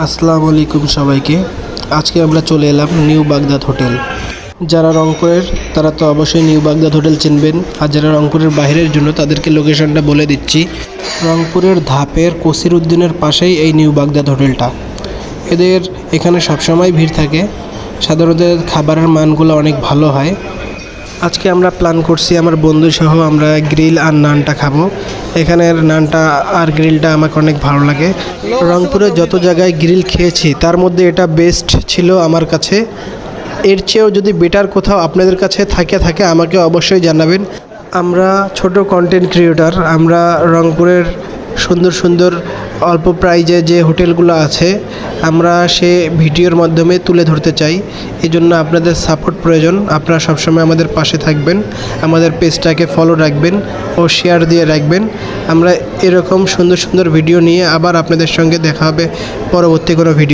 আসসালামু আলাইকুম সবাইকে। আজকে আমরা চলে এলাম নিউ বাগদাদ হোটেল। যারা রংপুরের তারা তো অবশ্যই নিউ বাগদাদ হোটেল চিনবেন, আর যারা রংপুরের বাইরের জন্য তাদেরকে লোকেশনটা বলে দিচ্ছি। রংপুরের ধাপের কসির উদ্দিনের পাশেই এই নিউ বাগদাদ হোটেলটা। এদের এখানে সবসময় ভিড় থাকে, সাধারণত খাবারের মানগুলো অনেক ভালো হয়। আজকে আমরা প্ল্যান করছি আমার বন্ধু সহ আমরা গ্রিল আর নানটা খাবো। এখানের নানটা আর গ্রিলটা আমাকে অনেক ভালো লাগে। রংপুরে যত জায়গায় গ্রিল খেয়েছি তার মধ্যে এটা বেস্ট ছিল আমার কাছে। এর চেয়েও যদি বেটার কোথাও আপনাদের কাছে থাকে আমাকে অবশ্যই জানাবেন। আমরা ছোট কন্টেন্ট ক্রিয়েটর, আমরা রংপুরের সুন্দর সুন্দর অল্প প্রাইজে যে হোটেলগুলো আছে আমরা সে ভিডিওর মাধ্যমে তুলে ধরতে চাই। এই জন্য আপনাদের সাপোর্ট প্রয়োজন। আপনারা সবসময় আমাদের পাশে থাকবেন, আমাদের পেজটাকে ফলো রাখবেন ও শেয়ার দিয়ে রাখবেন। আমরা এরকম সুন্দর সুন্দর ভিডিও নিয়ে আবার আপনাদের সঙ্গে দেখা হবে পরবর্তী কোনো ভিডিও।